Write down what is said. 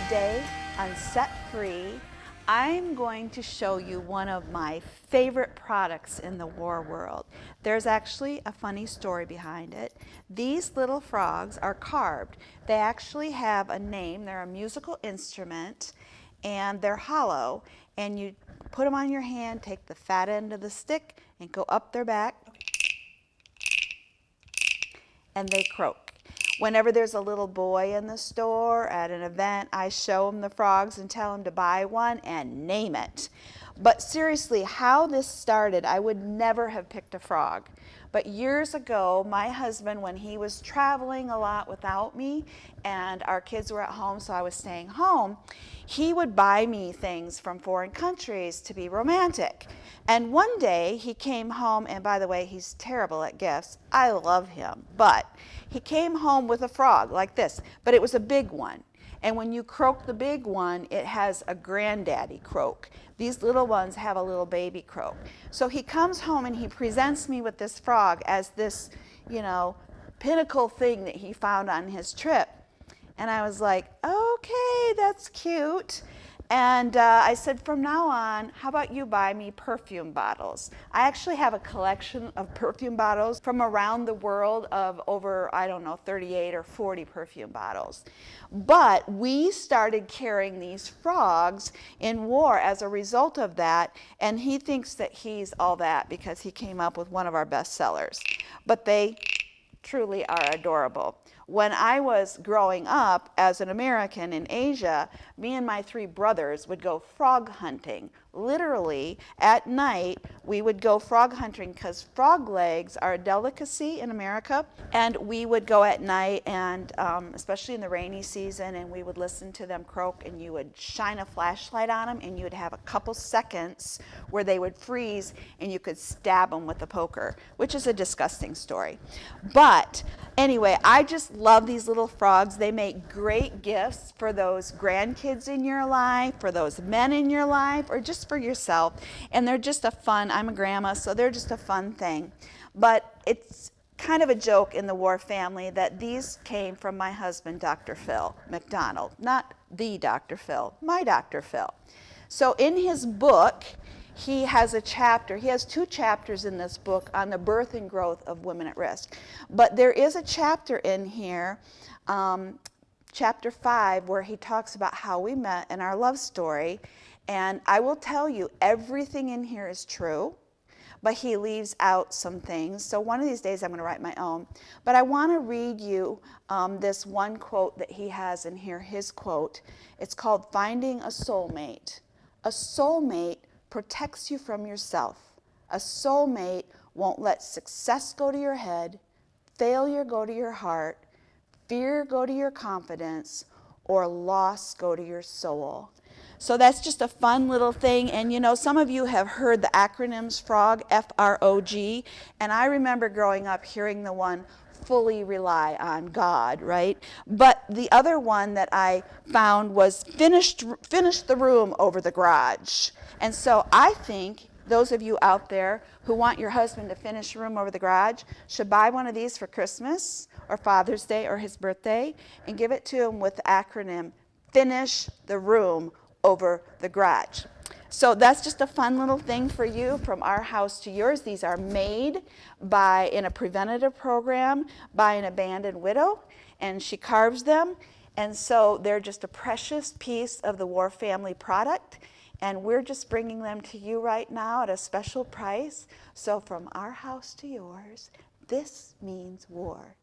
Today on Set Free, I'm going to show you one of my favorite products in the war world. There's actually a funny story behind it. These little frogs are carved. They actually have a name. They're a musical instrument and they're hollow, and you put them on your hand, take the fat end of the stick and go up their back and they croak. Whenever there's a little boy in the store at an event, I show him the frogs and tell him to buy one and name it. But seriously, how this started, I would never have picked a frog. But years ago, my husband, when he was traveling a lot without me and our kids were at home, so I was staying home, he would buy me things from foreign countries to be romantic. And one day he came home, and by the way, he's terrible at gifts. I love him, but he came home with a frog like this, but it was a big one. And when you croak the big one, it has a granddaddy croak. These little ones have a little baby croak. So he comes home and he presents me with this frog as this, pinnacle thing that he found on his trip. And I was like, okay, that's cute. And I said, from now on, how about you buy me perfume bottles? I actually have a collection of perfume bottles from around the world of over, 38 or 40 perfume bottles. But we started carrying these frogs in war as a result of that, and he thinks that he's all that because he came up with one of our best sellers. But they truly are adorable. When I was growing up as an American in Asia, me and my three brothers would go frog hunting. Literally, at night, we would go frog hunting because frog legs are a delicacy in America. And we would go at night, and especially in the rainy season, and we would listen to them croak, and you would shine a flashlight on them, and you would have a couple seconds where they would freeze, and you could stab them with a poker, which is a disgusting story. But anyway, I just love these little frogs. They make great gifts for those grandkids in your life, for those men in your life, or just for yourself. And they're just a fun, I'm a grandma, so they're just a fun thing. But it's kind of a joke in the war family that these came from my husband, Dr. Phil McDonald. Not the Dr. Phil, my Dr. Phil. So in his book, he has a chapter, he has 2 chapters in this book on the birth and growth of women at risk. But there is a chapter in here, chapter 5, where he talks about how we met and our love story. And I will tell you, everything in here is true, but he leaves out some things. So one of these days I'm going to write my own. But I want to read you this one quote that he has in here, his quote. It's called Finding a Soulmate. A soulmate protects you from yourself. A soulmate won't let success go to your head, failure go to your heart, fear go to your confidence, or loss go to your soul. So that's just a fun little thing. And some of you have heard the acronyms FROG, F-R-O-G, and I remember growing up hearing the one fully rely on God, right? But the other one that I found was finish the room over the garage. And so I think those of you out there who want your husband to finish the room over the garage should buy one of these for Christmas or Father's Day or his birthday and give it to him with the acronym Finish the Room Over the Garage. So that's just a fun little thing for you from our house to yours. These are made in a preventative program by an abandoned widow, and she carves them. And so they're just a precious piece of the War Family product. And we're just bringing them to you right now at a special price. So from our house to yours, this means war.